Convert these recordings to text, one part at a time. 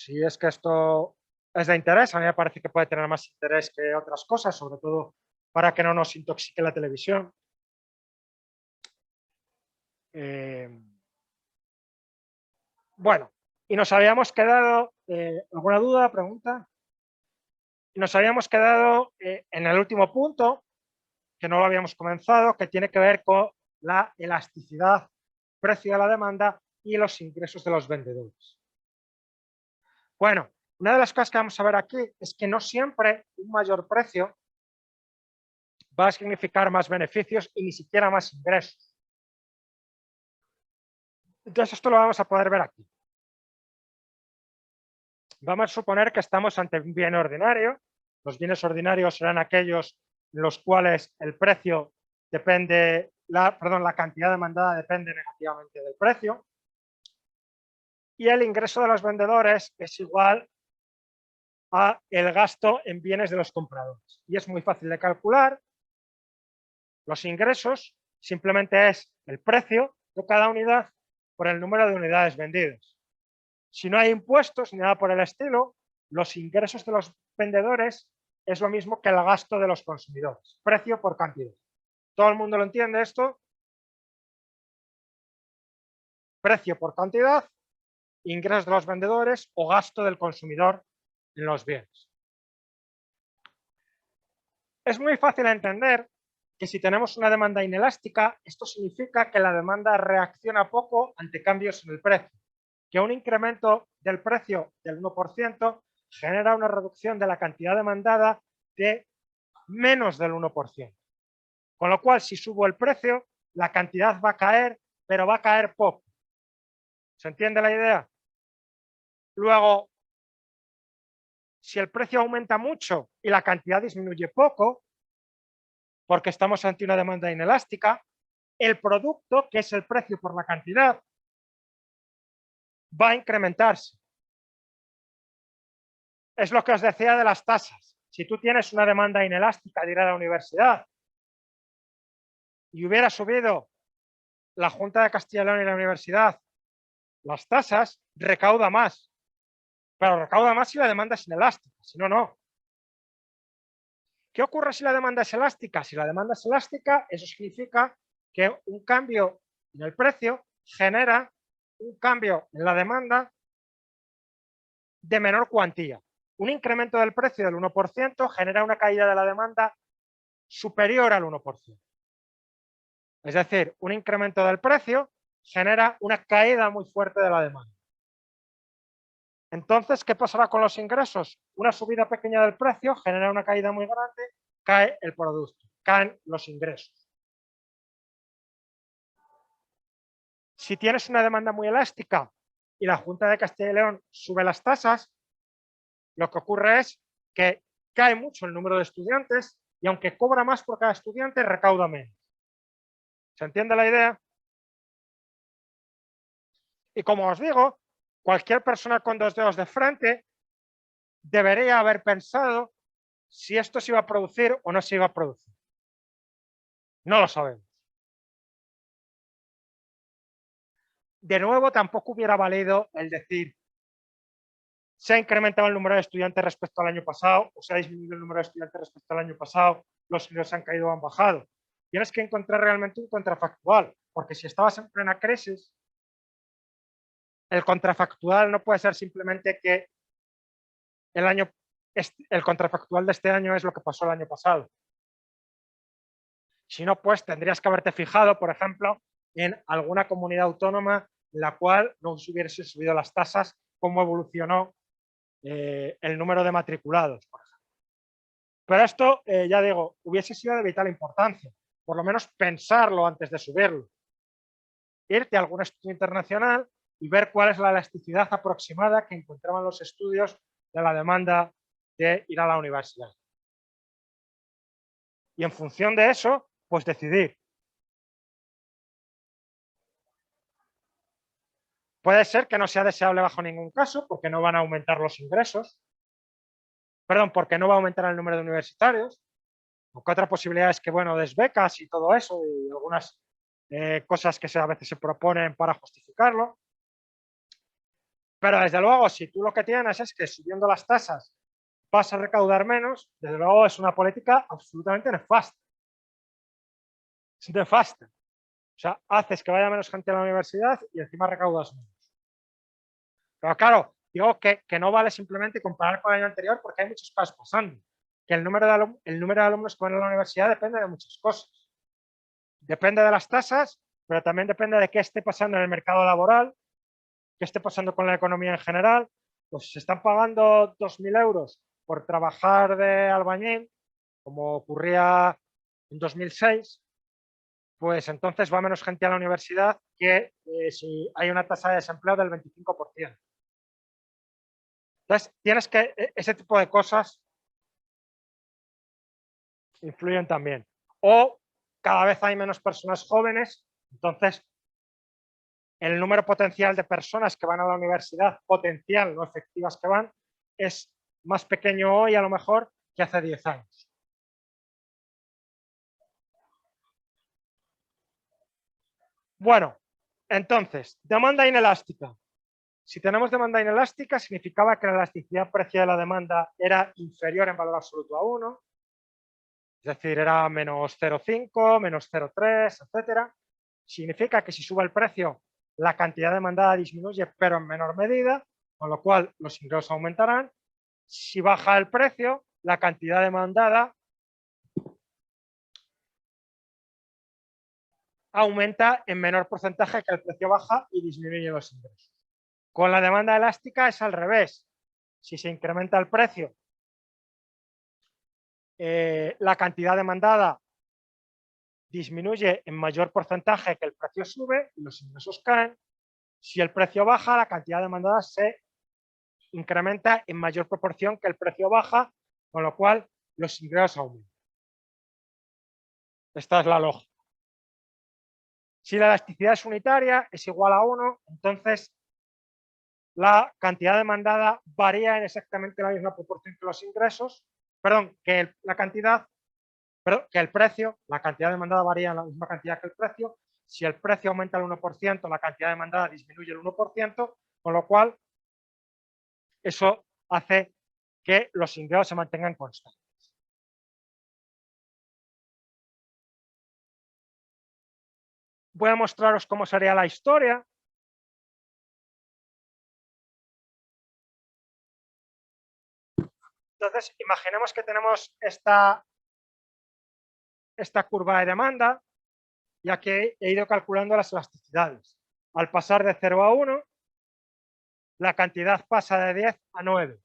si es que esto es de interés, a mí me parece que puede tener más interés que otras cosas, sobre todo para que no nos intoxique la televisión. Eh, bueno, y nos habíamos quedado, ¿alguna duda, pregunta? Y nos habíamos quedado en el último punto, que no lo habíamos comenzado, que tiene que ver con la elasticidad, precio de la demanda y los ingresos de los vendedores. Bueno, una de las cosas que vamos a ver aquí es que no siempre un mayor precio va a significar más beneficios y ni siquiera más ingresos. Entonces, esto lo vamos a poder ver aquí. Vamos a suponer que estamos ante un bien ordinario. Los bienes ordinarios serán aquellos en los cuales el precio depende, la cantidad demandada depende negativamente del precio. Y el ingreso de los vendedores es igual a el gasto en bienes de los compradores. Y es muy fácil de calcular. Los ingresos simplemente es el precio de cada unidad por el número de unidades vendidas. Si no hay impuestos ni nada por el estilo, los ingresos de los vendedores es lo mismo que el gasto de los consumidores, precio por cantidad. ¿Todo el mundo lo entiende esto? Precio por cantidad, ingresos de los vendedores o gasto del consumidor en los bienes. Es muy fácil entender que si tenemos una demanda inelástica, esto significa que la demanda reacciona poco ante cambios en el precio, que un incremento del precio del 1% genera una reducción de la cantidad demandada de menos del 1%. Con lo cual, si subo el precio, la cantidad va a caer, pero va a caer poco. ¿Se entiende la idea? Luego, si el precio aumenta mucho y la cantidad disminuye poco, porque estamos ante una demanda inelástica, el producto, que es el precio por la cantidad, va a incrementarse. Es lo que os decía de las tasas. Si tú tienes una demanda inelástica de ir a la universidad y hubiera subido la Junta de Castilla y León y la universidad las tasas, recauda más. Pero recauda más si la demanda es inelástica, si no, no. ¿Qué ocurre si la demanda es elástica? Si la demanda es elástica, eso significa que un cambio en el precio genera un cambio en la demanda de menor cuantía. Un incremento del precio del 1% genera una caída de la demanda superior al 1%. Es decir, un incremento del precio genera una caída muy fuerte de la demanda. Entonces, ¿qué pasará con los ingresos? Una subida pequeña del precio genera una caída muy grande, cae el producto, caen los ingresos. Si tienes una demanda muy elástica y la Junta de Castilla y León sube las tasas, lo que ocurre es que cae mucho el número de estudiantes y aunque cobra más por cada estudiante, recauda menos. ¿Se entiende la idea? Y como os digo, cualquier persona con dos dedos de frente debería haber pensado si esto se iba a producir o no se iba a producir. No lo sabemos. De nuevo, tampoco hubiera valido el decir se ha incrementado el número de estudiantes respecto al año pasado o se ha disminuido el número de estudiantes respecto al año pasado, los ingresos han caído o han bajado. Tienes que encontrar realmente un contrafactual, porque si estabas en plena crisis, el contrafactual no puede ser simplemente que el contrafactual de este año es lo que pasó el año pasado. Si no, pues tendrías que haberte fijado, por ejemplo, en alguna comunidad autónoma en la cual no hubiese subido las tasas, cómo evolucionó el número de matriculados, por ejemplo. Pero esto, ya digo, hubiese sido de vital importancia, por lo menos pensarlo antes de subirlo. Irte a algún estudio internacional y ver cuál es la elasticidad aproximada que encontraban los estudios de la demanda de ir a la universidad. Y en función de eso, pues decidir. Puede ser que no sea deseable bajo ningún caso, porque no van a aumentar los ingresos, perdón, porque no va a aumentar el número de universitarios, aunque otra posibilidad es que, bueno, des becas y todo eso, y algunas cosas que a veces se proponen para justificarlo. Pero desde luego, si tú lo que tienes es que subiendo las tasas vas a recaudar menos, desde luego es una política absolutamente nefasta. Es nefasta. O sea, haces que vaya menos gente a la universidad y encima recaudas menos. Pero claro, digo que no vale simplemente comparar con el año anterior porque hay muchas cosas pasando. Que el número de alumnos que van a la universidad depende de muchas cosas. Depende de las tasas, pero también depende de qué esté pasando en el mercado laboral, qué esté pasando con la economía en general. Pues se están pagando 2.000 euros por trabajar de albañil, como ocurría en 2006, pues entonces va menos gente a la universidad que si hay una tasa de desempleo del 25%. Entonces, tienes que, ese tipo de cosas influyen también. O cada vez hay menos personas jóvenes, entonces el número potencial de personas que van a la universidad, potencial, no efectivas que van, es más pequeño hoy a lo mejor que hace 10 años. Bueno, entonces, demanda inelástica. Si tenemos demanda inelástica, significaba que la elasticidad precio de la demanda era inferior en valor absoluto a 1, es decir, era menos 0,5, menos 0,3, etcétera. Significa que si sube el precio, la cantidad demandada disminuye, pero en menor medida, con lo cual los ingresos aumentarán. Si baja el precio, la cantidad demandada aumenta en menor porcentaje que el precio baja y disminuye los ingresos. Con la demanda elástica es al revés. Si se incrementa el precio, la cantidad demandada disminuye en mayor porcentaje que el precio sube y los ingresos caen. Si el precio baja, la cantidad demandada se incrementa en mayor proporción que el precio baja, con lo cual los ingresos aumentan. Esta es la lógica. Si la elasticidad es unitaria, es igual a 1, entonces la cantidad demandada varía en exactamente la misma proporción que los ingresos, perdón, que la cantidad, perdón, que el precio, la cantidad demandada varía en la misma cantidad que el precio. Si el precio aumenta el 1%, la cantidad demandada disminuye el 1%, con lo cual eso hace que los ingresos se mantengan constantes. Voy a mostraros cómo sería la historia. Entonces, imaginemos que tenemos esta curva de demanda y aquí he ido calculando las elasticidades. Al pasar de 0 a 1, la cantidad pasa de 10 a 9.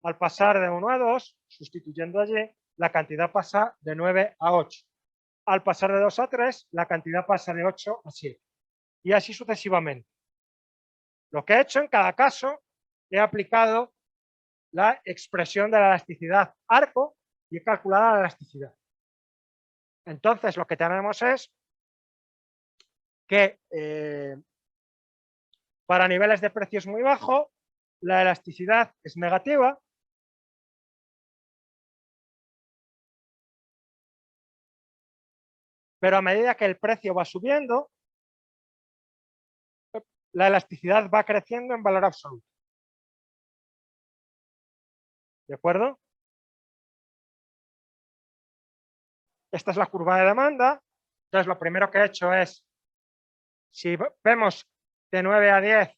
Al pasar de 1 a 2, sustituyendo allí, la cantidad pasa de 9 a 8. Al pasar de 2 a 3, la cantidad pasa de 8 a 7. Y así sucesivamente. Lo que he hecho en cada caso, he aplicado la expresión de la elasticidad arco y he calculado la elasticidad. Entonces, lo que tenemos es que para niveles de precios muy bajos, la elasticidad es negativa. Pero a medida que el precio va subiendo, la elasticidad va creciendo en valor absoluto. ¿De acuerdo? Esta es la curva de demanda. Entonces, lo primero que he hecho es, si vemos de 9 a 10,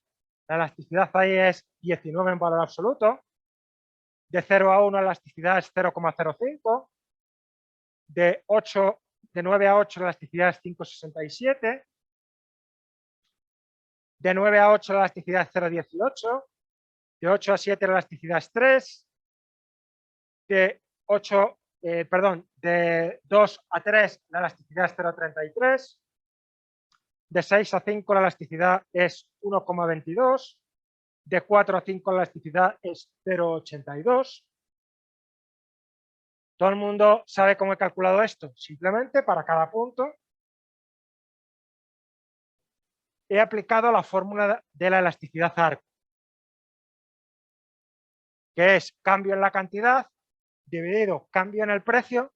la elasticidad ahí es 19 en valor absoluto. De 0 a 1 la elasticidad es 0,05. De 9 a 8 la elasticidad es 5,67. De 9 a 8 la elasticidad es 0,18. De 8 a 7 la elasticidad es 3. De 2 a 3 la elasticidad es 0,33. De 6 a 5 la elasticidad es 1,22. De 4 a 5 la elasticidad es 0,82. ¿Todo el mundo sabe cómo he calculado esto? Simplemente para cada punto he aplicado la fórmula de la elasticidad arco, que es cambio en la cantidad dividido cambio en el precio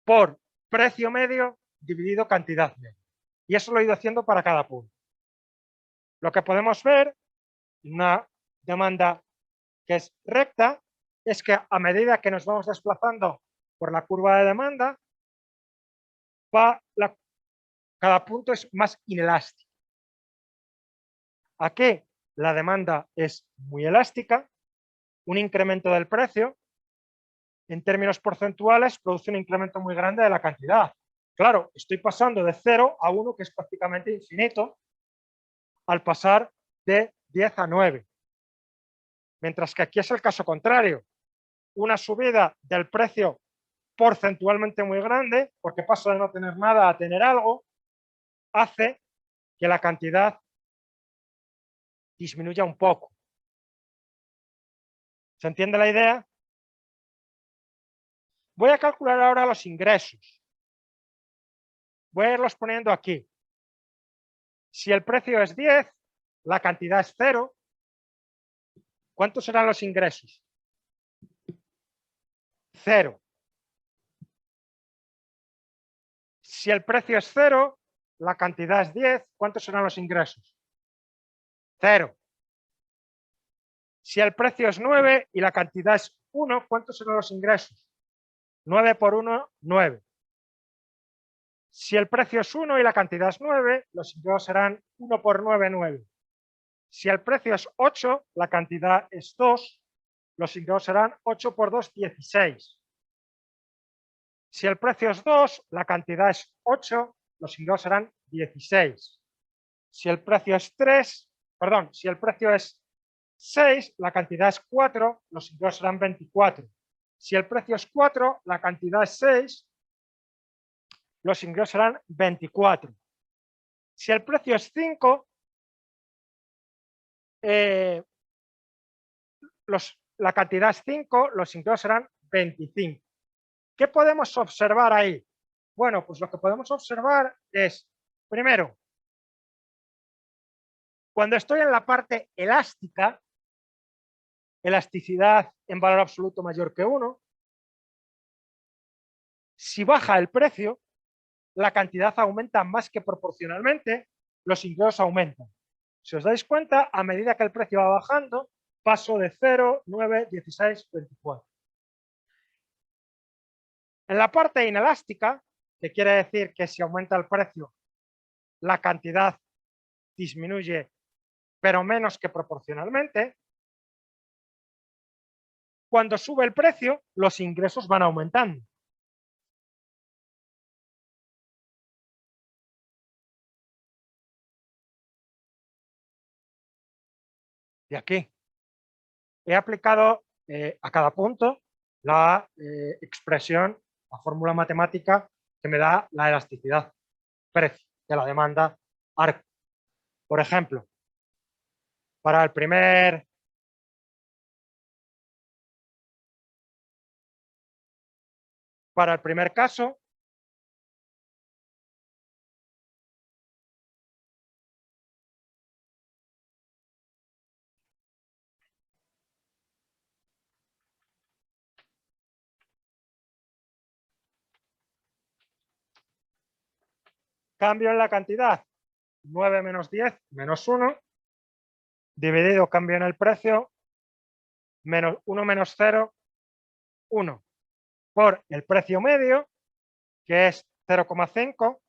por precio medio dividido cantidad media. Y eso lo he ido haciendo para cada punto. lo que podemos ver, una demanda que es recta, es que a medida que nos vamos desplazando por la curva de demanda, cada punto es más inelástico. Aquí la demanda es muy elástica, un incremento del precio, en términos porcentuales, produce un incremento muy grande de la cantidad. Claro, estoy pasando de 0 a 1, que es prácticamente infinito, al pasar de 10 a 9. Mientras que aquí es el caso contrario. Una subida del precio porcentualmente muy grande, porque paso de no tener nada a tener algo, hace que la cantidad disminuya un poco. ¿Se entiende la idea? Voy a calcular ahora los ingresos. Voy a irlos poniendo aquí. Si el precio es 10, la cantidad es 0, ¿cuántos serán los ingresos? 0. Si el precio es 0, la cantidad es 10, ¿cuántos serán los ingresos? 0. Si el precio es 9 y la cantidad es 1, ¿cuántos serán los ingresos? 9 por 1, 9. Si el precio es 1 y la cantidad es 9, los ingresos serán 1 por 9, 9. Si el precio es 8, la cantidad es 2, los ingresos serán 8 por 2, 16. Si el precio es 2, la cantidad es 8, los ingresos serán 16. Si el precio es 3, perdón, si el precio es 6, la cantidad es 4, los ingresos serán 24. Si el precio es 4, la cantidad es 6, los ingresos serán 24. Si el precio es 5, la cantidad es 5, los ingresos serán 25. ¿Qué podemos observar ahí? Bueno, pues lo que podemos observar es, primero, cuando estoy en la parte elástica, elasticidad en valor absoluto mayor que 1, si baja el precio, la cantidad aumenta más que proporcionalmente, los ingresos aumentan. Si os dais cuenta, a medida que el precio va bajando, paso de 0, 9, 16, 24. En la parte inelástica, que quiere decir que si aumenta el precio, la cantidad disminuye, pero menos que proporcionalmente, cuando sube el precio, los ingresos van aumentando. Y aquí he aplicado a cada punto la expresión, la fórmula matemática que me da la elasticidad precio de la demanda arco. Por ejemplo, para el primer caso, cambio en la cantidad 9 menos 10 menos 1, dividido cambio en el precio, menos 1 menos 0, 1, por el precio medio, que es 0,5,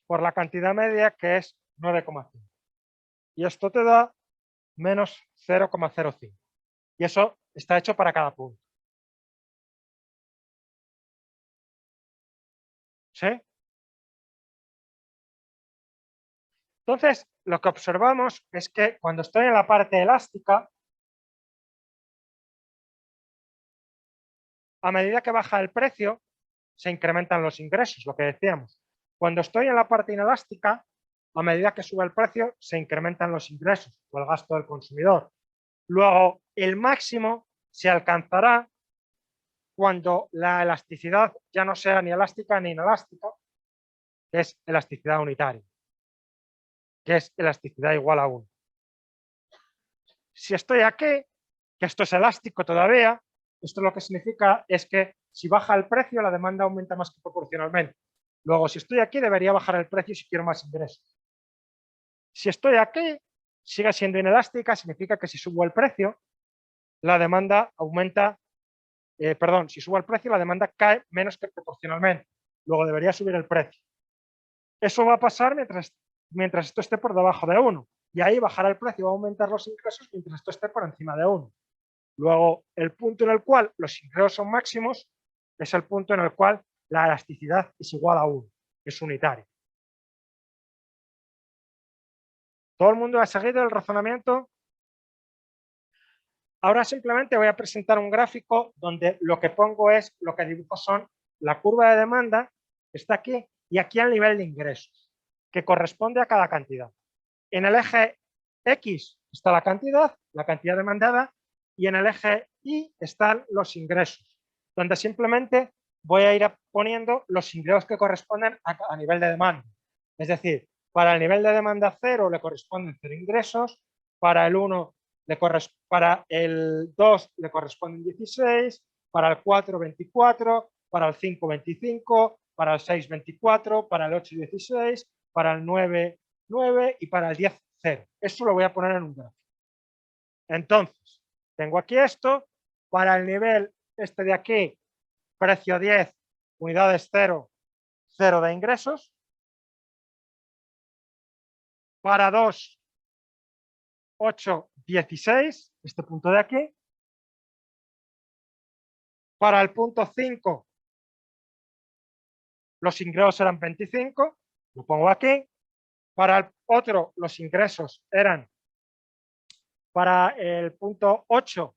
por la cantidad media, que es 9,5. Y esto te da menos 0,05. Y eso está hecho para cada punto. ¿Sí? Entonces, lo que observamos es que cuando estoy en la parte elástica, a medida que baja el precio, se incrementan los ingresos, lo que decíamos. Cuando estoy en la parte inelástica, a medida que sube el precio, se incrementan los ingresos o el gasto del consumidor. Luego, el máximo se alcanzará cuando la elasticidad ya no sea ni elástica ni inelástica, que es elasticidad unitaria, que es elasticidad igual a 1. Si estoy aquí, que esto es elástico todavía, esto lo que significa es que si baja el precio, la demanda aumenta más que proporcionalmente. Luego, si estoy aquí, debería bajar el precio si quiero más ingresos. Si estoy aquí, sigue siendo inelástica, significa que si subo el precio, la demanda aumenta, si subo el precio, la demanda cae menos que proporcionalmente. Luego debería subir el precio. Eso va a pasar mientras esto esté por debajo de 1. Y ahí bajará el precio, va a aumentar los ingresos mientras esto esté por encima de 1. Luego, el punto en el cual los ingresos son máximos es el punto en el cual la elasticidad es igual a 1, es unitario. ¿Todo el mundo ha seguido el razonamiento? Ahora simplemente voy a presentar un gráfico donde lo que pongo es, lo que dibujo son la curva de demanda, que está aquí, y aquí el nivel de ingresos, que corresponde a cada cantidad. En el eje X está la cantidad demandada, y en el eje Y están los ingresos, donde simplemente voy a ir poniendo los ingresos que corresponden a nivel de demanda. Es decir, para el nivel de demanda 0 le corresponden 0 ingresos, para el 1 para el 2 le corresponden 16, para el 4 24, para el 5 25, para el 6 24, para el 8 16, para el 9 9 y para el 10 0. Eso lo voy a poner en un gráfico. Entonces, tengo aquí esto, para el nivel este de aquí, precio 10, unidades 0, 0 de ingresos. Para 2, 8, 16, este punto de aquí. Para el punto 5, los ingresos eran 25, lo pongo aquí. Para el otro, los ingresos eran, para el punto 8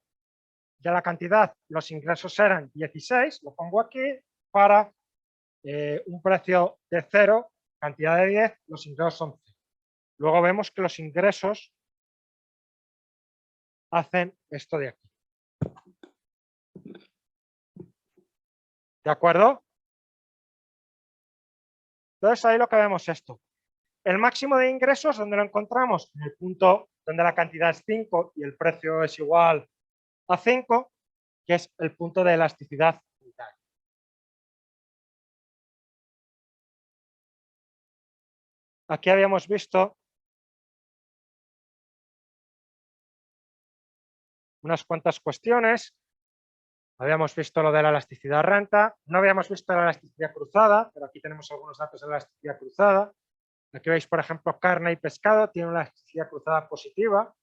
de la cantidad, los ingresos eran 16, lo pongo aquí. Para un precio de 0, cantidad de 10, los ingresos son 0. Luego vemos que los ingresos hacen esto de aquí. ¿De acuerdo? Entonces ahí lo que vemos es esto. El máximo de ingresos, ¿dónde lo encontramos? En el punto donde la cantidad es 5 y el precio es igual a 5, que es el punto de elasticidad unitaria. Aquí habíamos visto unas cuantas cuestiones. Habíamos visto lo de la elasticidad renta, no habíamos visto la elasticidad cruzada, pero aquí tenemos algunos datos de la elasticidad cruzada. Aquí veis, por ejemplo, carne y pescado tienen una elasticidad cruzada positiva.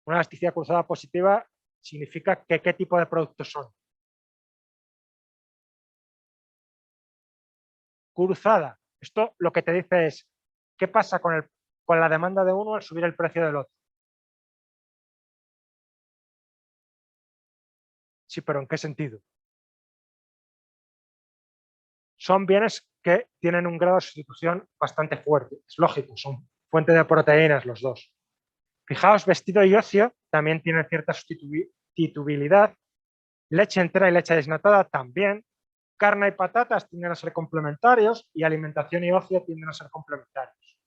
Una elasticidad cruzada positiva significa que qué tipo de productos son. Cruzada. Esto lo que te dice es qué pasa con la demanda de uno al subir el precio del otro. Sí, pero ¿en qué sentido? Son bienes que tienen un grado de sustitución bastante fuerte. Es lógico, son fuente de proteínas los dos. Fijaos, vestido y ocio también tienen cierta sustituibilidad. Leche entera y leche desnatada también. Carne y patatas tienden a ser complementarios y alimentación y ocio tienden a ser complementarios.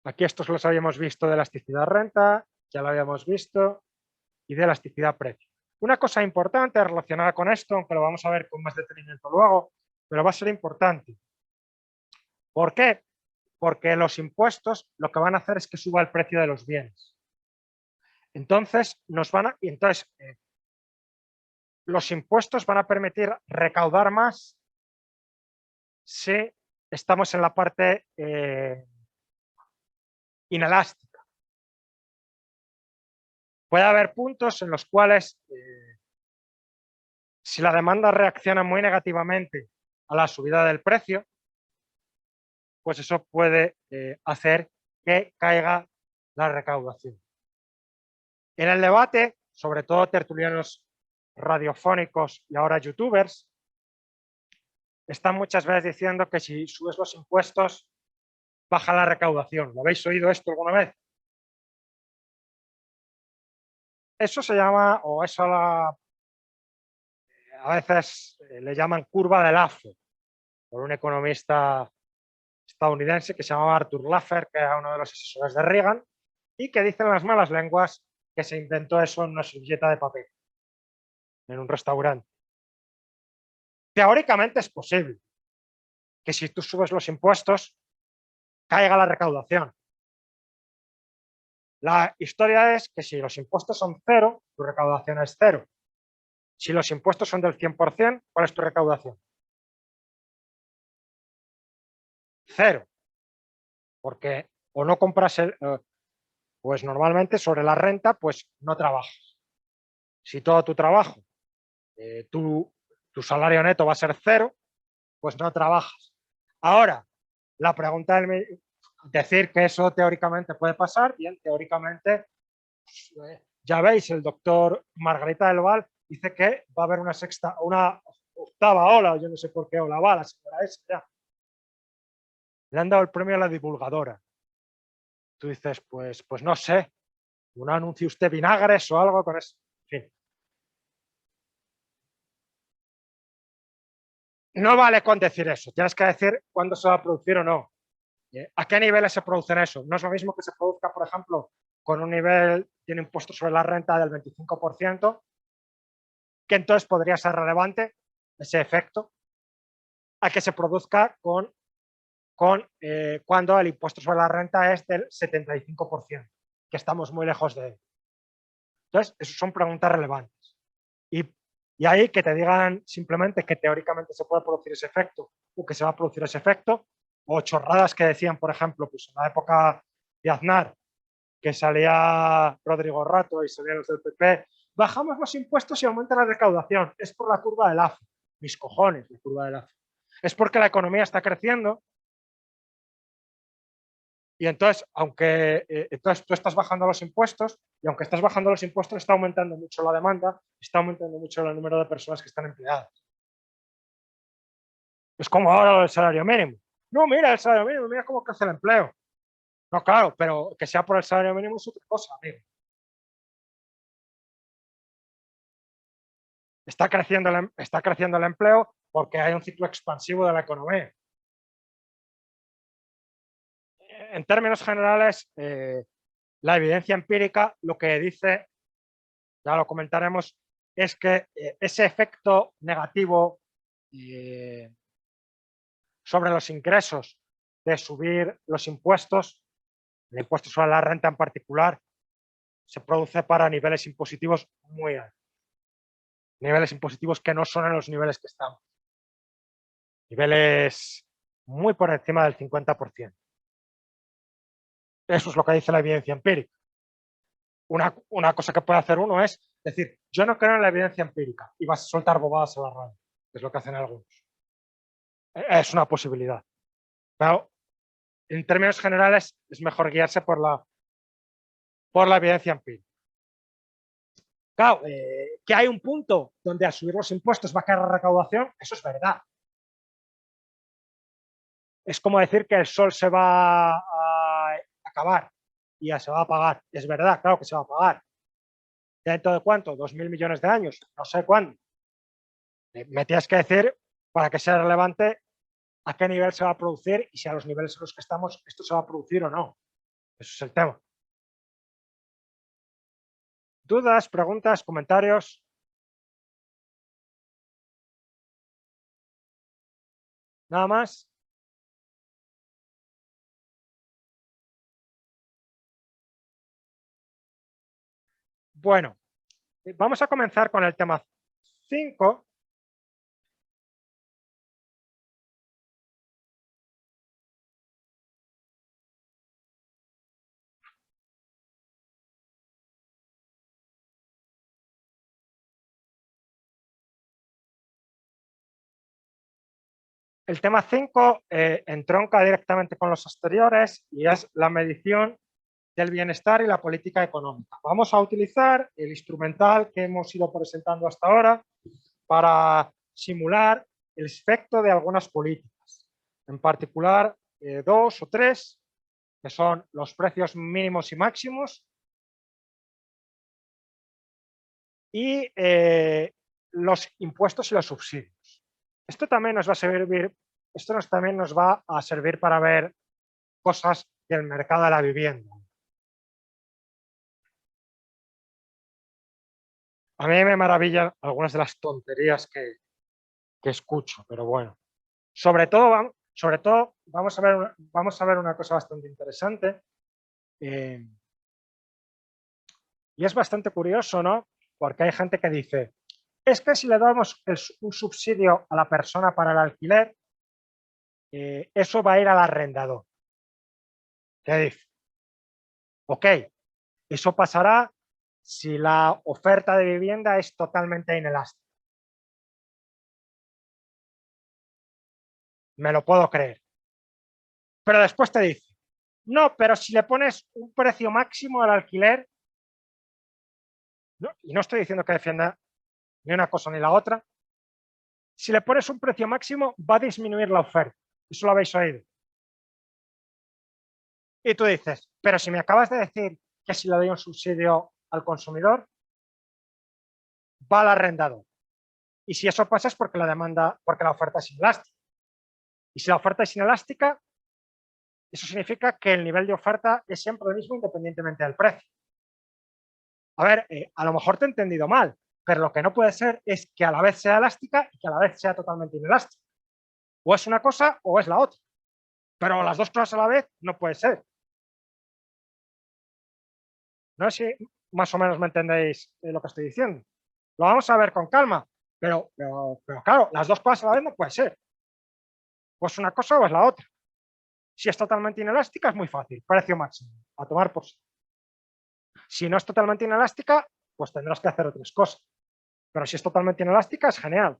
Aquí estos los habíamos visto de elasticidad renta, ya lo habíamos visto, y de elasticidad precio. Una cosa importante relacionada con esto, aunque lo vamos a ver con más detenimiento luego, pero va a ser importante. ¿Por qué? Porque los impuestos lo que van a hacer es que suba el precio de los bienes. Entonces, los impuestos van a permitir recaudar más si estamos en la parte inelástica. Puede haber puntos en los cuales, si la demanda reacciona muy negativamente a la subida del precio, pues eso puede hacer que caiga la recaudación. En el debate, sobre todo tertulianos radiofónicos y ahora youtubers, están muchas veces diciendo que si subes los impuestos, baja la recaudación. ¿Lo habéis oído esto alguna vez? Eso se llama, o eso a veces le llaman curva de Laffer, por un economista estadounidense que se llamaba Arthur Laffer, que era uno de los asesores de Reagan, y que dicen las malas lenguas que se inventó eso en una servilleta de papel, en un restaurante. Teóricamente es posible que si tú subes los impuestos, caiga la recaudación. La historia es que si los impuestos son cero, tu recaudación es cero. Si los impuestos son del 100%, ¿cuál es tu recaudación? Cero. Porque o no compras pues normalmente sobre la renta, pues no trabajas. Si todo tu trabajo, tu salario neto va a ser cero, pues no trabajas. Ahora, la pregunta es decir que eso teóricamente puede pasar, bien, teóricamente, pues, ya veis, el doctor Margarita del Val dice que va a haber una octava ola, yo no sé por qué ola va, la señora esa ya. Le han dado el premio a la divulgadora. Tú dices, pues no sé, un anuncio usted vinagres o algo con eso. En fin. No vale con decir eso, tienes que decir cuándo se va a producir o no. ¿A qué niveles se producen eso? No es lo mismo que se produzca, por ejemplo, con un nivel de un impuesto sobre la renta del 25%, que entonces podría ser relevante ese efecto, a que se produzca cuando el impuesto sobre la renta es del 75%, que estamos muy lejos de él. Entonces, esas son preguntas relevantes. Y ahí que te digan simplemente que teóricamente se puede producir ese efecto o que se va a producir ese efecto, o chorradas que decían, por ejemplo, pues en la época de Aznar, que salía Rodrigo Rato y salían los del PP, bajamos los impuestos y aumenta la recaudación. Es por la curva del AFE. Mis cojones, la curva del AFE. Es porque la economía está creciendo y entonces, entonces tú estás bajando los impuestos y aunque estás bajando los impuestos está aumentando mucho la demanda, está aumentando mucho el número de personas que están empleadas. Es como ahora el salario mínimo. No, mira el salario mínimo, mira cómo crece el empleo. No, claro, pero que sea por el salario mínimo es otra cosa, amigo. Está creciendo el empleo porque hay un ciclo expansivo de la economía. En términos generales, la evidencia empírica lo que dice, ya lo comentaremos, es que ese efecto negativo sobre los ingresos de subir los impuestos, el impuesto sobre la renta en particular, se produce para niveles impositivos muy altos. Niveles impositivos que no son en los niveles que estamos. Niveles muy por encima del 50%. Eso es lo que dice la evidencia empírica. Una cosa que puede hacer uno es decir, yo no creo en la evidencia empírica y vas a soltar bobadas a la radio, que es lo que hacen algunos. Es una posibilidad. Pero en términos generales es mejor guiarse por la evidencia empírica. Claro, que hay un punto donde al subir los impuestos va a caer la recaudación, eso es verdad. Es como decir que el sol se va a acabar y ya se va a apagar. Es verdad, claro que se va a apagar. ¿Dentro de cuánto? ¿2.000 millones de años? No sé cuándo. Me tienes que decir, para que sea relevante, a qué nivel se va a producir y si a los niveles en los que estamos esto se va a producir o no. Eso es el tema. ¿Dudas, preguntas, comentarios? ¿Nada más? Bueno, vamos a comenzar con el tema 5. El tema 5 entronca directamente con los anteriores y es la medición del bienestar y la política económica. Vamos a utilizar el instrumental que hemos ido presentando hasta ahora para simular el efecto de algunas políticas, en particular dos o tres, que son los precios mínimos y máximos y los impuestos y los subsidios. Esto también nos va a servir para ver cosas del mercado de la vivienda. A mí me maravillan algunas de las tonterías que escucho, pero bueno. Sobre todo, Sobre todo, vamos a ver una cosa bastante interesante. Y es bastante curioso, ¿no? Porque hay gente que dice, es que si le damos un subsidio a la persona para el alquiler, eso va a ir al arrendador. ¿Qué dice? Ok, eso pasará si la oferta de vivienda es totalmente inelástica. Me lo puedo creer. Pero después te dice, no, pero si le pones un precio máximo al alquiler, ¿no? Y no estoy diciendo que defienda ni una cosa ni la otra, si le pones un precio máximo va a disminuir la oferta. Eso lo habéis oído. Y tú dices, pero si me acabas de decir que si le doy un subsidio al consumidor, va al arrendador. Y si eso pasa es porque porque la oferta es inelástica. Y si la oferta es inelástica, eso significa que el nivel de oferta es siempre el mismo independientemente del precio. A ver, a lo mejor te he entendido mal, pero lo que no puede ser es que a la vez sea elástica y que a la vez sea totalmente inelástica. O es una cosa o es la otra. Pero las dos cosas a la vez no puede ser. No sé si más o menos me entendéis lo que estoy diciendo. Lo vamos a ver con calma, pero claro, las dos cosas a la vez no puede ser. O es una cosa o es la otra. Si es totalmente inelástica es muy fácil, precio máximo, a tomar por sí. Si no es totalmente inelástica, pues tendrás que hacer otras cosas. Pero si es totalmente inelástica es genial.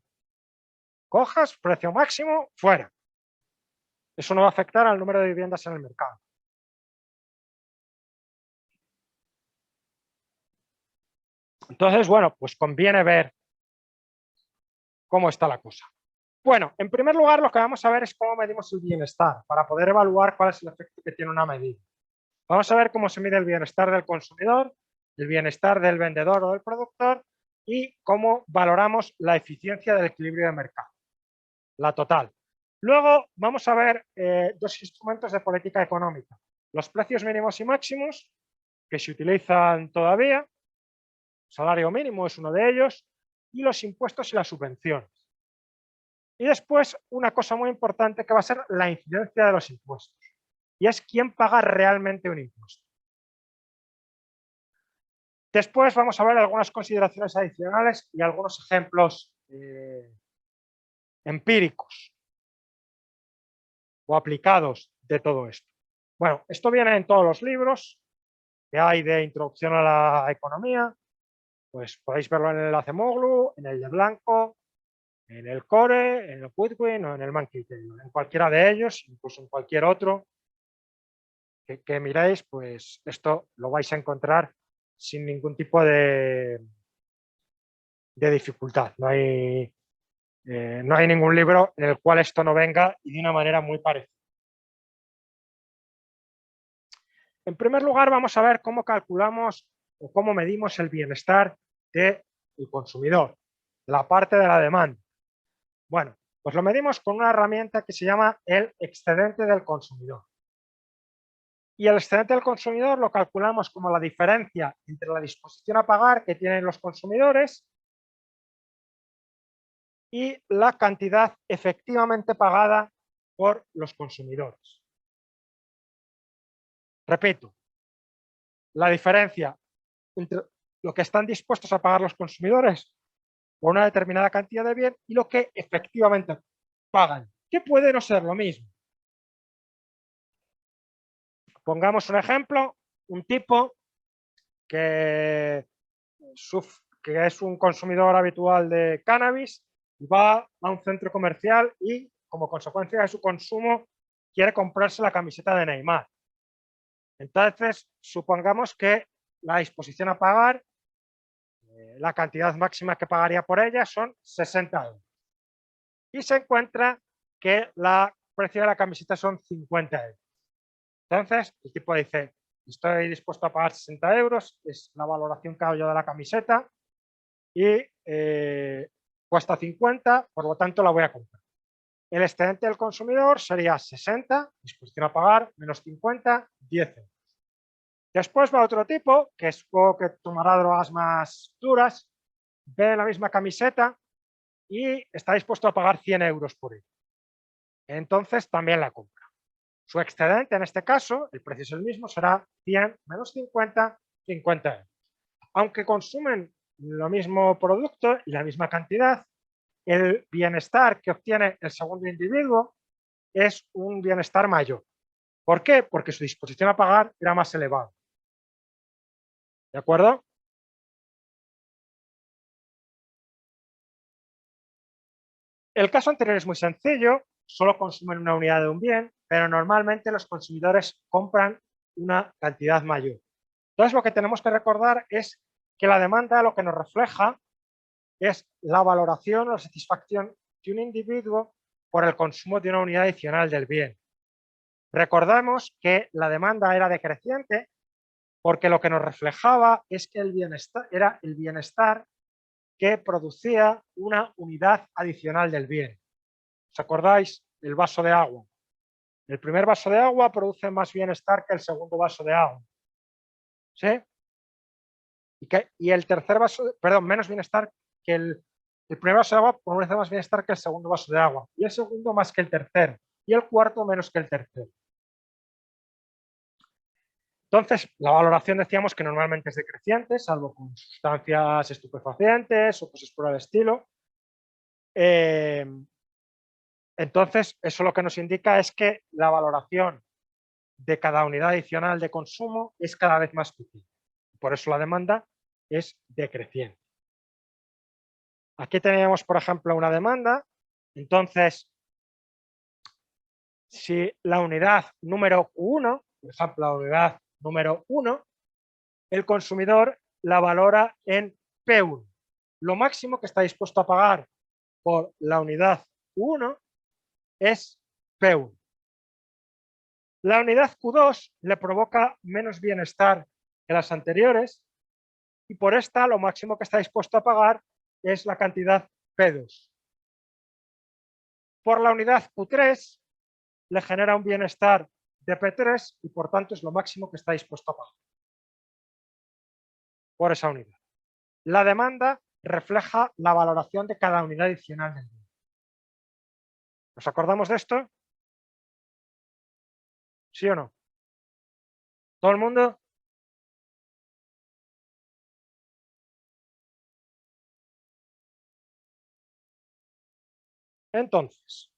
Cojas, precio máximo, fuera. Eso no va a afectar al número de viviendas en el mercado. Entonces, bueno, pues conviene ver cómo está la cosa. Bueno, en primer lugar, lo que vamos a ver es cómo medimos el bienestar, para poder evaluar cuál es el efecto que tiene una medida. Vamos a ver cómo se mide el bienestar del consumidor, el bienestar del vendedor o del productor y cómo valoramos la eficiencia del equilibrio de mercado, la total. Luego vamos a ver dos instrumentos de política económica, los precios mínimos y máximos, que se utilizan todavía, salario mínimo es uno de ellos, y los impuestos y las subvenciones. Y después una cosa muy importante que va a ser la incidencia de los impuestos, y es quién paga realmente un impuesto. Después vamos a ver algunas consideraciones adicionales y algunos ejemplos empíricos o aplicados de todo esto. Bueno, esto viene en todos los libros que hay de introducción a la economía, pues podéis verlo en el Acemoglu, en el de Blanco, en el Core, en el Goodwin o en el Monkey Taylor, en cualquiera de ellos, incluso en cualquier otro que miréis, pues esto lo vais a encontrar sin ningún tipo de dificultad. No hay ningún libro en el cual esto no venga y de una manera muy parecida. En primer lugar, vamos a ver cómo calculamos o cómo medimos el bienestar del consumidor, la parte de la demanda. Bueno, pues lo medimos con una herramienta que se llama el excedente del consumidor. Y el excedente del consumidor lo calculamos como la diferencia entre la disposición a pagar que tienen los consumidores y la cantidad efectivamente pagada por los consumidores. Repito, la diferencia entre lo que están dispuestos a pagar los consumidores por una determinada cantidad de bien y lo que efectivamente pagan, que puede no ser lo mismo. Pongamos un ejemplo, un tipo que es un consumidor habitual de cannabis y va a un centro comercial y, como consecuencia de su consumo, quiere comprarse la camiseta de Neymar. Entonces, supongamos que la disposición a pagar, la cantidad máxima que pagaría por ella son 60 euros. Y se encuentra que el precio de la camiseta son 50 euros. Entonces, el tipo dice, estoy dispuesto a pagar 60 euros, es la valoración que hago yo de la camiseta y cuesta 50, por lo tanto la voy a comprar. El excedente del consumidor sería 60, disposición a pagar, menos 50, 10 euros. Después va otro tipo, que es que tomará drogas más duras, ve la misma camiseta y está dispuesto a pagar 100 euros por ella. entonces también la compra. Su excedente, en este caso, el precio es el mismo, será 100 menos 50, 50 euros. Aunque consumen lo mismo producto y la misma cantidad, el bienestar que obtiene el segundo individuo es un bienestar mayor. ¿Por qué? Porque su disposición a pagar era más elevada. ¿De acuerdo? El caso anterior es muy sencillo, solo consumen una unidad de un bien, pero normalmente los consumidores compran una cantidad mayor. Entonces, lo que tenemos que recordar es que la demanda lo que nos refleja es la valoración o la satisfacción de un individuo por el consumo de una unidad adicional del bien. Recordamos que la demanda era decreciente porque lo que nos reflejaba es que el bienestar era el bienestar que producía una unidad adicional del bien. ¿Os acordáis? El vaso de agua. El primer vaso de agua produce más bienestar que el segundo vaso de agua. ¿Sí? Y el tercer vaso, perdón, menos bienestar que el primer vaso de agua produce más bienestar que el segundo vaso de agua. Y el segundo más que el tercero. Y el cuarto menos que el tercero. Entonces, la valoración decíamos que normalmente es decreciente, salvo con sustancias estupefacientes o cosas por el estilo. Entonces, eso lo que nos indica es que la valoración de cada unidad adicional de consumo es cada vez más pequeña. Por eso la demanda es decreciente. Aquí teníamos, por ejemplo, una demanda. Entonces, si la unidad número 1, por ejemplo, la unidad número 1, el consumidor la valora en P1. Lo máximo que está dispuesto a pagar por la unidad 1 es P1. La unidad Q2 le provoca menos bienestar que las anteriores y por esta lo máximo que está dispuesto a pagar es la cantidad P2. Por la unidad Q3 le genera un bienestar de P3 y por tanto es lo máximo que está dispuesto a pagar por esa unidad. La demanda refleja la valoración de cada unidad adicional del bien. ¿Nos acordamos de esto? ¿Sí o no? ¿Todo el mundo? Entonces,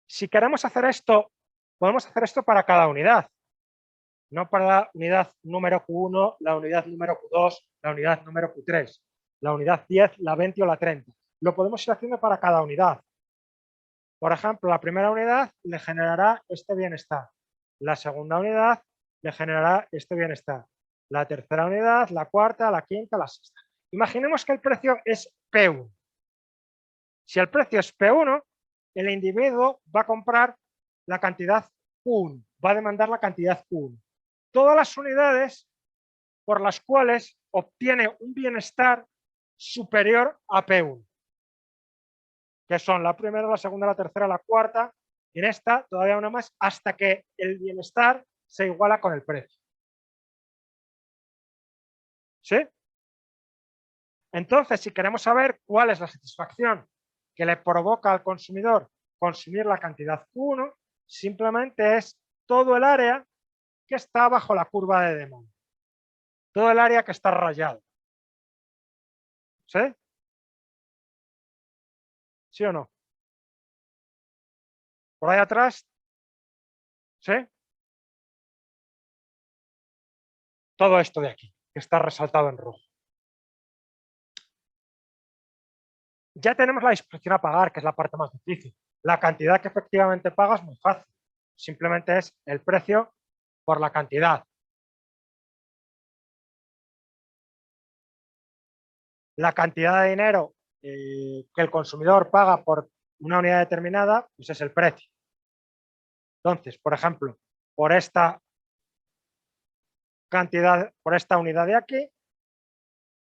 si queremos hacer esto, podemos hacer esto para cada unidad, no para la unidad número Q1, la unidad número Q2, la unidad número Q3, la unidad 10, la 20 o la 30. Lo podemos ir haciendo para cada unidad. Por ejemplo, la primera unidad le generará este bienestar. La segunda unidad le generará este bienestar. La tercera unidad, la cuarta, la quinta, la sexta. Imaginemos que el precio es P1. Si el precio es P1, el individuo va a comprar la cantidad Q1, va a demandar la cantidad Q1. Todas las unidades por las cuales obtiene un bienestar superior a P1, que son la primera, la segunda, la tercera, la cuarta, y en esta todavía una más, hasta que el bienestar se iguala con el precio. ¿Sí? Entonces, si queremos saber cuál es la satisfacción que le provoca al consumidor consumir la cantidad Q1, simplemente es todo el área que está bajo la curva de demanda. Todo el área que está rayado. ¿Sí? ¿Sí o no? Por ahí atrás, ¿sí? Todo esto de aquí, que está resaltado en rojo. Ya tenemos la disposición a pagar, que es la parte más difícil. La cantidad que efectivamente pagas es muy fácil. Simplemente es el precio por la cantidad. La cantidad de dinero que el consumidor paga por una unidad determinada, pues es el precio. Entonces, por ejemplo, por esta cantidad, por esta unidad de aquí,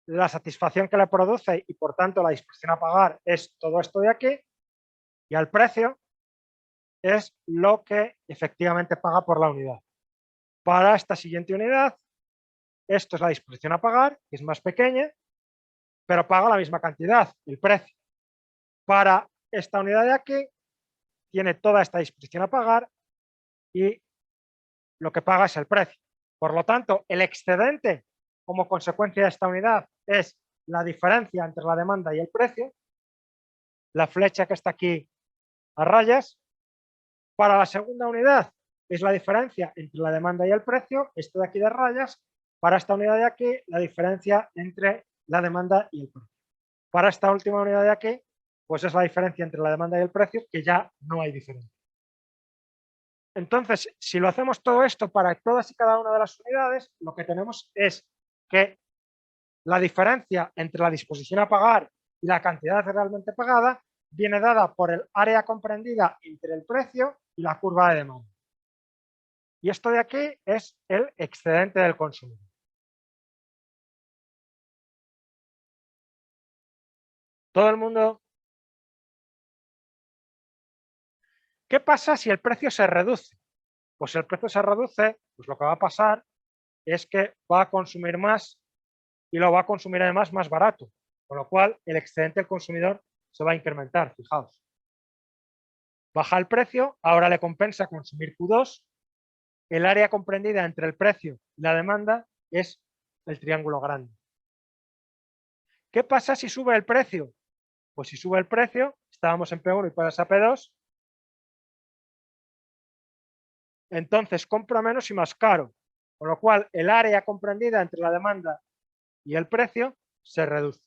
la satisfacción que le produce y por tanto la disposición a pagar es todo esto de aquí, y al precio es lo que efectivamente paga por la unidad. Para esta siguiente unidad, esto es la disposición a pagar, que es más pequeña, pero paga la misma cantidad, el precio. Para esta unidad de aquí, tiene toda esta disposición a pagar y lo que paga es el precio. Por lo tanto, el excedente como consecuencia de esta unidad es la diferencia entre la demanda y el precio, la flecha que está aquí a rayas. Para la segunda unidad es la diferencia entre la demanda y el precio, esto de aquí de rayas. Para esta unidad de aquí, la diferencia entre la demanda y el precio. Para esta última unidad de aquí, pues es la diferencia entre la demanda y el precio, que ya no hay diferencia. Entonces, si lo hacemos todo esto para todas y cada una de las unidades, lo que tenemos es que la diferencia entre la disposición a pagar y la cantidad realmente pagada viene dada por el área comprendida entre el precio y la curva de demanda. Y esto de aquí es el excedente del consumidor. ¿Todo el mundo? ¿Qué pasa si el precio se reduce? Pues si el precio se reduce, pues lo que va a pasar es que va a consumir más y lo va a consumir además más barato, con lo cual el excedente del consumidor se va a incrementar, fijaos. Baja el precio, ahora le compensa consumir Q2, el área comprendida entre el precio y la demanda es el triángulo grande. ¿Qué pasa si sube el precio? Pues si sube el precio, estábamos en P1 y pasas a P2, entonces compra menos y más caro, con lo cual el área comprendida entre la demanda y el precio se reduce,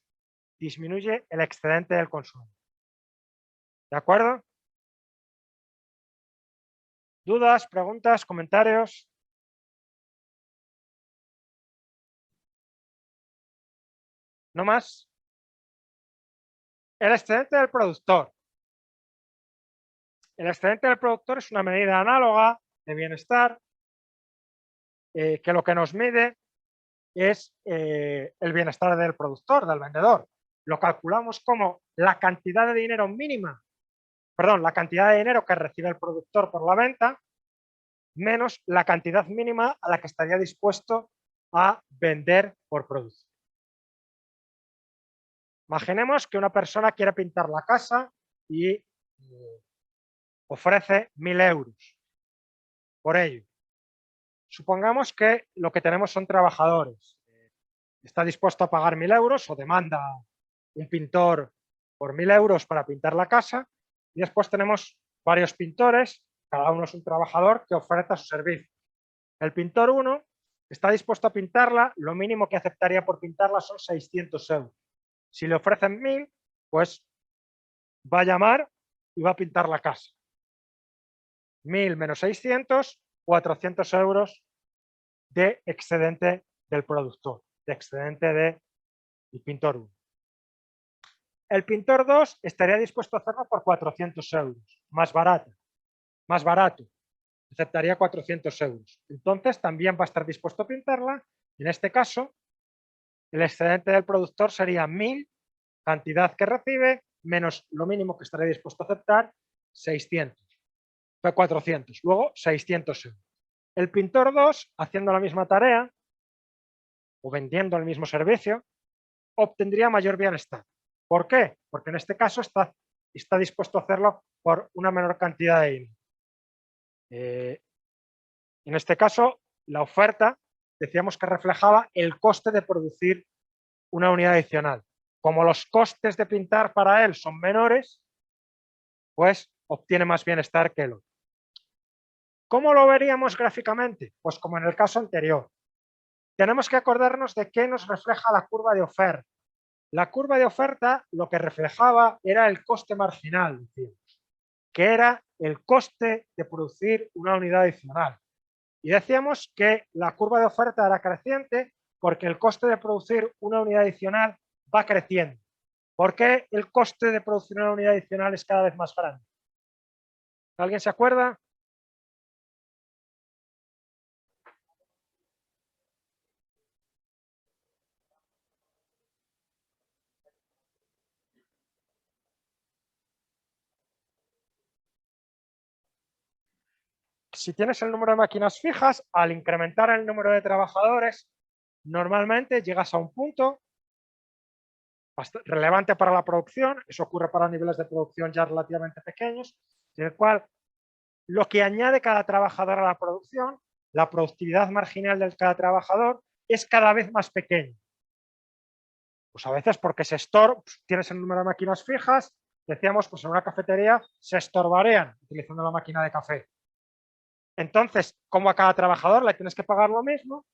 disminuye el excedente del consumo. ¿De acuerdo? ¿Dudas, preguntas, comentarios? ¿No más? El excedente del productor. El excedente del productor es una medida análoga de bienestar que lo que nos mide es el bienestar del productor, del vendedor. Lo calculamos como la cantidad de dinero mínima, perdón, la cantidad de dinero que recibe el productor por la venta, menos la cantidad mínima a la que estaría dispuesto a vender por producto. Imaginemos que una persona quiere pintar la casa y ofrece 1.000 euros por ello. Supongamos que lo que tenemos son trabajadores. Está dispuesto a pagar 1.000 euros o demanda un pintor por 1.000 euros para pintar la casa y después tenemos varios pintores, cada uno es un trabajador que oferta su servicio. El pintor 1 está dispuesto a pintarla, lo mínimo que aceptaría por pintarla son 600 euros. Si le ofrecen 1.000, pues va a llamar y va a pintar la casa. 1.000 menos 600, 400 euros de excedente del productor, de excedente del pintor 1. El pintor 2 estaría dispuesto a hacerlo por 400 euros, más barato, aceptaría 400 euros. Entonces también va a estar dispuesto a pintarla. En este caso, el excedente del productor sería 1.000, cantidad que recibe, menos lo mínimo que estaría dispuesto a aceptar, 600. Fue 400, luego 600 euros. El pintor 2, haciendo la misma tarea o vendiendo el mismo servicio, obtendría mayor bienestar. ¿Por qué? Porque en este caso está dispuesto a hacerlo por una menor cantidad de dinero. En este caso, la oferta decíamos que reflejaba el coste de producir una unidad adicional. Como los costes de pintar para él son menores, pues obtiene más bienestar que el otro. ¿Cómo lo veríamos gráficamente? Pues como en el caso anterior. Tenemos que acordarnos de qué nos refleja la curva de oferta. La curva de oferta lo que reflejaba era el coste marginal, decíamos, que era el coste de producir una unidad adicional. Y decíamos que la curva de oferta era creciente porque el coste de producir una unidad adicional va creciendo. ¿Por qué el coste de producir una unidad adicional es cada vez más grande? ¿Alguien se acuerda? Si tienes el número de máquinas fijas, al incrementar el número de trabajadores, normalmente llegas a un punto relevante para la producción, eso ocurre para niveles de producción ya relativamente pequeños, en el cual lo que añade cada trabajador a la producción, la productividad marginal de cada trabajador, es cada vez más pequeña. Pues a veces porque tienes el número de máquinas fijas, decíamos, pues en una cafetería se estorbarían utilizando la máquina de café. Entonces, como a cada trabajador le tienes que pagar lo mismo,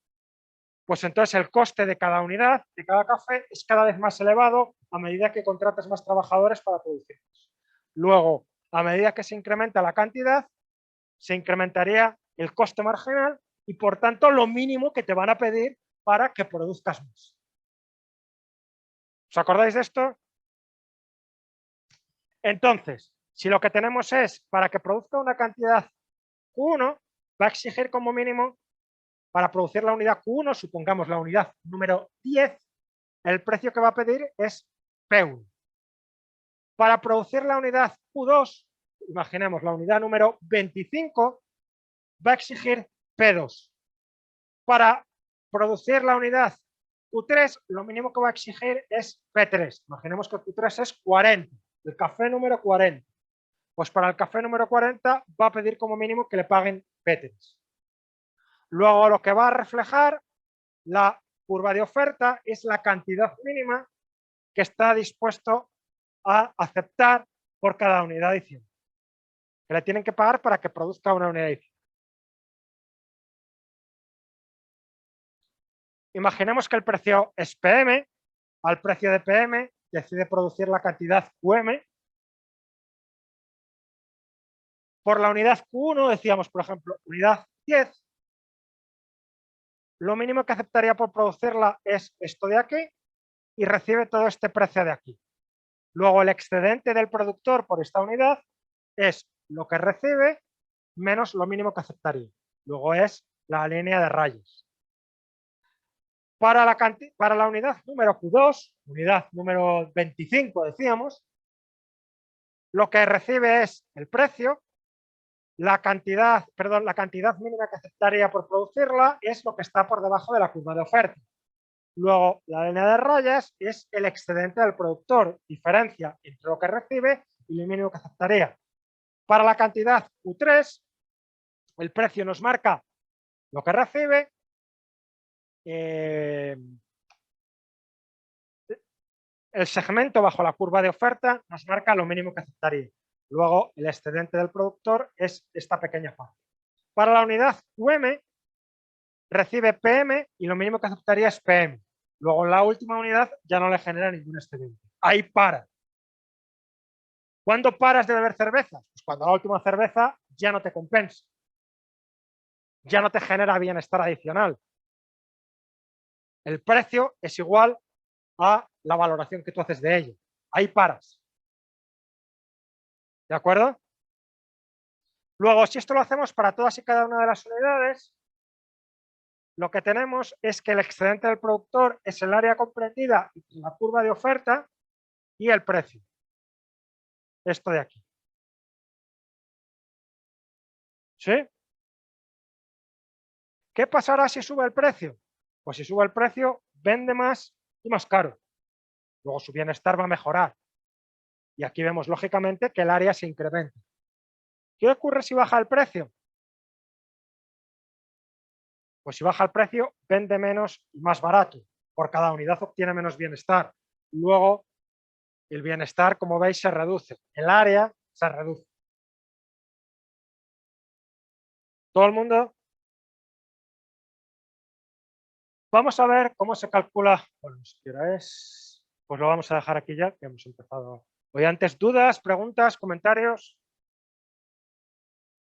pues entonces el coste de cada unidad, de cada café, es cada vez más elevado a medida que contratas más trabajadores para producirlos. Luego, a medida que se incrementa la cantidad, se incrementaría el coste marginal y, por tanto, lo mínimo que te van a pedir para que produzcas más. ¿Os acordáis de esto? Entonces, si lo que tenemos es para que produzca una cantidad Q1, va a exigir como mínimo para producir la unidad Q1, supongamos la unidad número 10, el precio que va a pedir es P1. Para producir la unidad Q2, imaginemos la unidad número 25, va a exigir P2. Para producir la unidad Q3, lo mínimo que va a exigir es P3. Imaginemos que Q3 es 40, el café número 40. Pues para el café número 40 va a pedir como mínimo que le paguen P3. Luego lo que va a reflejar la curva de oferta es la cantidad mínima que está dispuesto a aceptar por cada unidad adicional, que le tienen que pagar para que produzca una unidad adicional. Imaginemos que el precio es PM, al precio de PM decide producir la cantidad QM. Por la unidad Q1 decíamos, por ejemplo, unidad 10, lo mínimo que aceptaría por producirla es esto de aquí y recibe todo este precio de aquí. Luego el excedente del productor por esta unidad es lo que recibe menos lo mínimo que aceptaría. Luego es la línea de rayas. Para la unidad número Q2, unidad número 25 decíamos, lo que recibe es el precio, la cantidad mínima que aceptaría por producirla es lo que está por debajo de la curva de oferta. Luego, la línea de rayas es el excedente del productor, diferencia entre lo que recibe y lo mínimo que aceptaría. Para la cantidad Q3, el precio nos marca lo que recibe, el segmento bajo la curva de oferta nos marca lo mínimo que aceptaría. Luego, el excedente del productor es esta pequeña parte. Para la unidad QM, recibe PM y lo mínimo que aceptaría es PM. Luego, la última unidad ya no le genera ningún excedente. Ahí para. ¿Cuándo paras de beber cervezas? Pues cuando la última cerveza ya no te compensa. Ya no te genera bienestar adicional. El precio es igual a la valoración que tú haces de ello. Ahí paras. ¿De acuerdo? Luego, si esto lo hacemos para todas y cada una de las unidades, lo que tenemos es que el excedente del productor es el área comprendida entre la curva de oferta y el precio. Esto de aquí. ¿Sí? ¿Qué pasará si sube el precio? Pues si sube el precio, vende más y más caro. Luego su bienestar va a mejorar. Y aquí vemos, lógicamente, que el área se incrementa. ¿Qué ocurre si baja el precio? Pues si baja el precio, vende menos y más barato. Por cada unidad obtiene menos bienestar. Luego, el bienestar, como veis, se reduce. El área se reduce. ¿Todo el mundo? Vamos a ver cómo se calcula. Bueno, ni siquiera es. Pues lo vamos a dejar aquí ya, que hemos empezado. Oye, antes, ¿dudas, preguntas, comentarios?